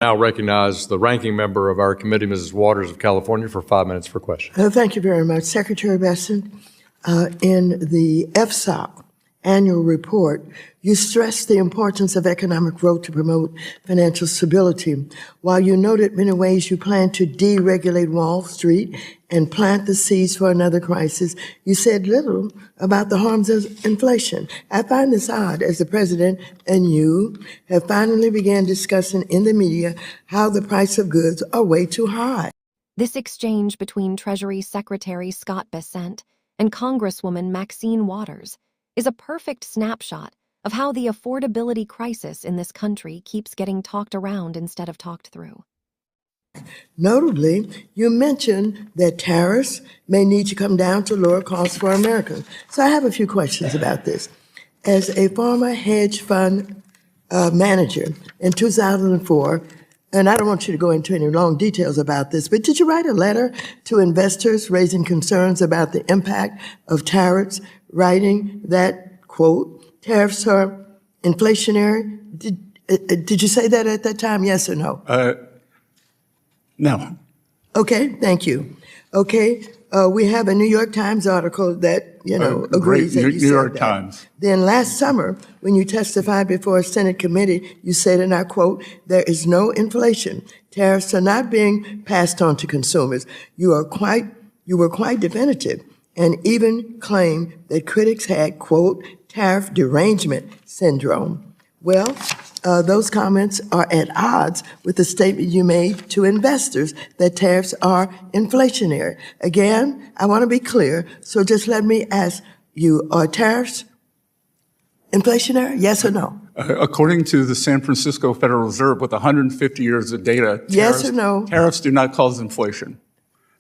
Now recognize the ranking member of our committee, Mrs. Waters of California, for 5 minutes for questions. Thank you very much. Secretary Bessent, in the FSOC annual report, you stressed the importance of economic growth to promote financial stability. While you noted many ways you plan to deregulate Wall Street and plant the seeds for another crisis, you said little about the harms of inflation. I find this odd, as the president and you have finally began discussing in the media how the price of goods are way too high. This exchange between Treasury Secretary Scott Bessent and Congresswoman Maxine Waters is a perfect snapshot of how the affordability crisis in this country keeps getting talked around instead of talked through. Notably, you mentioned that tariffs may need to come down to lower costs for Americans. So I have a few questions about this. As a former hedge fund manager in 2004, and I don't want you to go into any long details about this, but did you write a letter to investors raising concerns about the impact of tariffs, writing that, quote, tariffs are inflationary? Did you say that at that time, yes or no? No. Okay, thank you. Okay, we have a New York Times article that, agrees that you said New York that. Times. Then last summer, when you testified before a Senate committee, you said, and I quote, there is no inflation. Tariffs are not being passed on to consumers. You were quite definitive and even claimed that critics had, quote, tariff derangement syndrome. Well, those comments are at odds with the statement you made to investors that tariffs are inflationary. Again, I want to be clear, so just let me ask you, are tariffs inflationary, yes or no? According to the San Francisco Federal Reserve, with 150 years of data, yes or no? Tariffs do not cause inflation.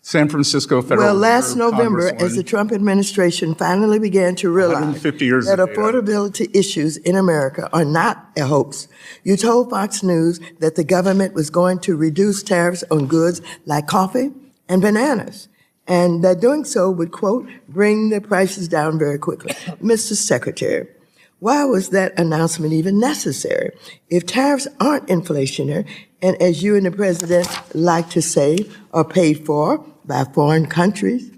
San Francisco Federal Reserve. Well, last November, as the Trump administration finally began to realize that affordability issues in America are not a hoax, you told Fox News that the government was going to reduce tariffs on goods like coffee and bananas, and that doing so would, quote, bring the prices down very quickly. Mr. Secretary, why was that announcement even necessary? If tariffs aren't inflationary, and as you and the president like to say, are paid for by the foreign country,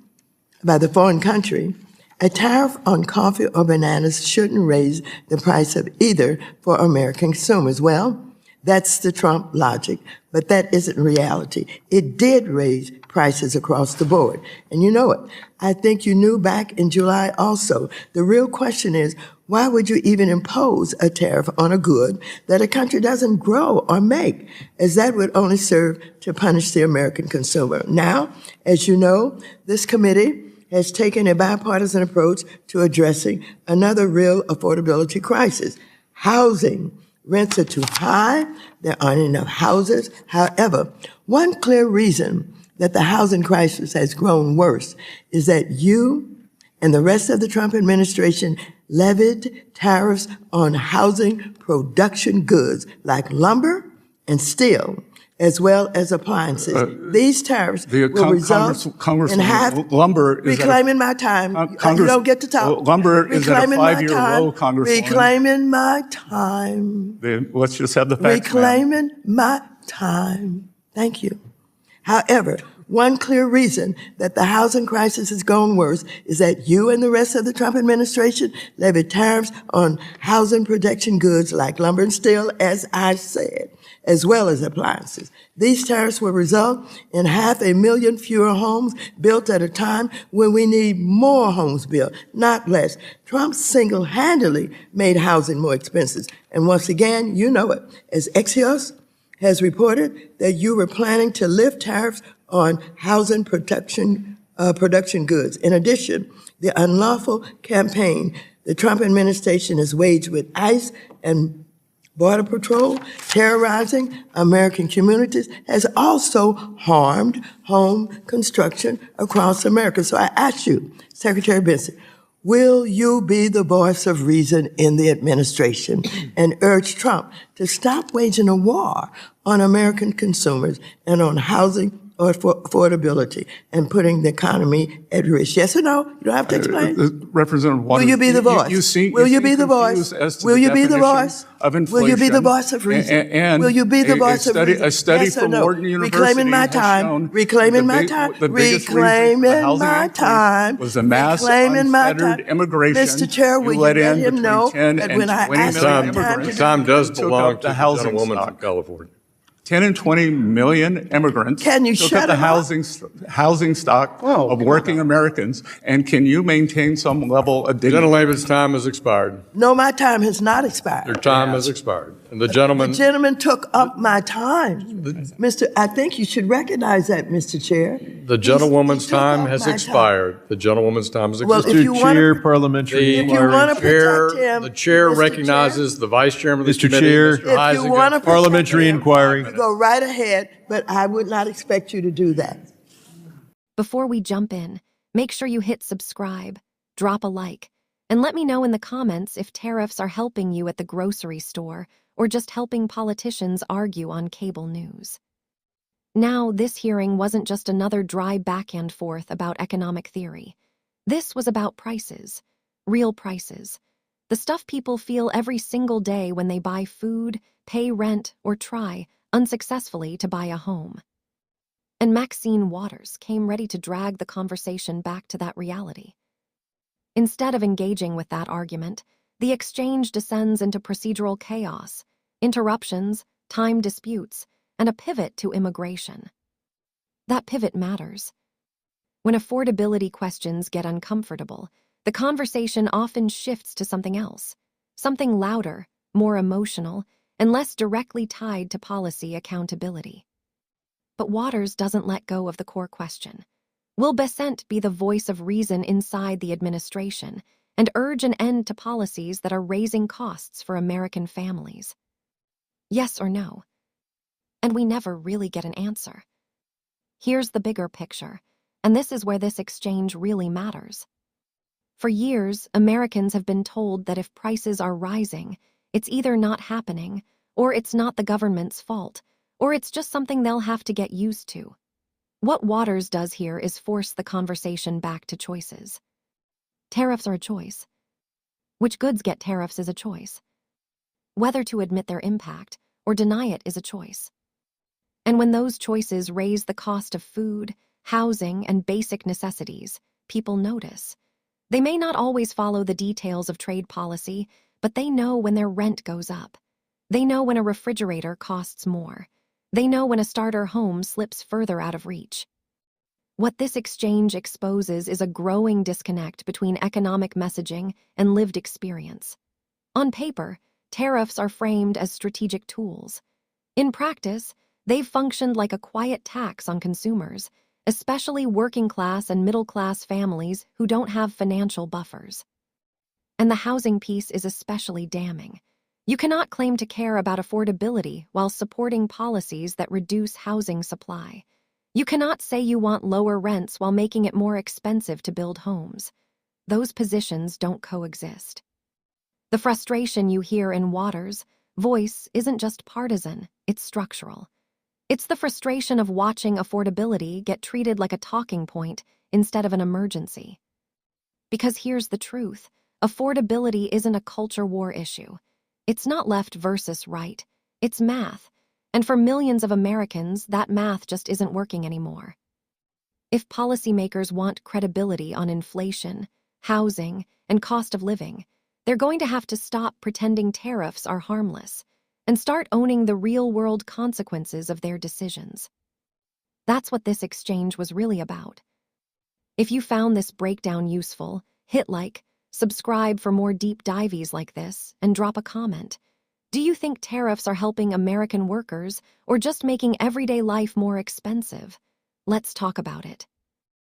a tariff on coffee or bananas shouldn't raise the price of either for American consumers. Well, that's the Trump logic, but that isn't reality. It did raise prices across the board, and you know it. I think you knew back in July also. The real question is, why would you even impose a tariff on a good that a country doesn't grow or make, as that would only serve to punish the American consumer? Now, as you know, this committee has taken a bipartisan approach to addressing another real affordability crisis, housing. Rents are too high, there aren't enough houses. However, one clear reason that the housing crisis has grown worse is that you and the rest of the Trump administration levied tariffs on housing production goods like lumber and steel, as well as appliances. These tariffs will result in half. Lumber is reclaiming my time. You don't get to talk. Lumber is at a 5-year low, Congresswoman. Reclaiming my time. Then let's just have the facts. Reclaiming my time. Thank you. However, one clear reason that the housing crisis has gone worse is that you and the rest of the Trump administration levied tariffs on housing production goods like lumber and steel, as I said, as well as appliances. These tariffs will result in 500,000 fewer homes built at a time when we need more homes built, not less. Trump single-handedly made housing more expensive. And once again, you know it, as Axios has reported that you were planning to lift tariffs on housing production goods. In addition, the unlawful campaign the Trump administration has waged with ICE and Border Patrol terrorizing American communities has also harmed home construction across America. So I ask you, Secretary Bessent, will you be the voice of reason in the administration and urge Trump to stop waging a war on American consumers and on housing or for affordability and putting the economy at risk? Yes or no? You don't have to explain. Representative Waters, Will you be the voice? Will you be the voice? Will you be the voice? Of inflation, will you be the voice of reason? And will you be the voice of reason? A study yes from no? Wharton University reclaiming my has time. shown Reclaiming my time. the biggest reason for the housing increase was the mass unfettered immigration. Mr. Chair, will you let let in him know 10 that and when I 20 asked million him immigrants The time does took belong up to the the housing gentlewoman stock. from California. 10 and 20 million immigrants Can you took shut up the him up? housing stock of working Americans. And can you maintain some level of dignity? Gentlelady's time has expired. No, my time has not expired. Your time has expired. And the The gentleman, gentleman took up my time. I think you should recognize that, Mr. Chair. the gentlewoman's He took time up has my expired. The gentlewoman's time has Well, expired. if you Mr. wanna- Chair, parliamentary If you wanna inquiry. protect him, The chair Mr. recognizes the vice chairman of the Mr. committee, Chair. Mr. If you Heisinger. want to Parliamentary inquiry. go right ahead, but I would not expect you to do that. Before we jump in, make sure you hit subscribe, drop a like, and let me know in the comments if tariffs are helping you at the grocery store or just helping politicians argue on cable news. Now, this hearing wasn't just another dry back and forth about economic theory. This was about prices, real prices, the stuff people feel every single day when they buy food, pay rent, or try, unsuccessfully, to buy a home. And Maxine Waters came ready to drag the conversation back to that reality. Instead of engaging with that argument, the exchange descends into procedural chaos, interruptions, time disputes, and a pivot to immigration. That pivot matters. When affordability questions get uncomfortable, the conversation often shifts to something else, something louder, more emotional, and less directly tied to policy accountability. But Waters doesn't let go of the core question. Will Bessent be the voice of reason inside the administration and urge an end to policies that are raising costs for American families? Yes or no? And we never really get an answer. Here's the bigger picture, and this is where this exchange really matters. For years, Americans have been told that if prices are rising, it's either not happening, or it's not the government's fault, or it's just something they'll have to get used to. What Waters does here is force the conversation back to choices. Tariffs are a choice. Which goods get tariffs is a choice. Whether to admit their impact or deny it is a choice. And when those choices raise the cost of food, housing, and basic necessities, people notice. They may not always follow the details of trade policy, but they know when their rent goes up. They know when a refrigerator costs more. They know when a starter home slips further out of reach. What this exchange exposes is a growing disconnect between economic messaging and lived experience. On paper, tariffs are framed as strategic tools. In practice, they've functioned like a quiet tax on consumers, especially working-class and middle-class families who don't have financial buffers. And the housing piece is especially damning. You cannot claim to care about affordability while supporting policies that reduce housing supply. You cannot say you want lower rents while making it more expensive to build homes. Those positions don't coexist. The frustration you hear in Waters' voice isn't just partisan, it's structural. It's the frustration of watching affordability get treated like a talking point instead of an emergency. Because here's the truth, affordability isn't a culture war issue. It's not left versus right, it's math. And for millions of Americans, that math just isn't working anymore. If policymakers want credibility on inflation, housing, and cost of living, they're going to have to stop pretending tariffs are harmless and start owning the real-world consequences of their decisions. That's what this exchange was really about. If you found this breakdown useful, hit like, subscribe for more deep dives like this, and drop a comment. Do you think tariffs are helping American workers or just making everyday life more expensive? Let's talk about it.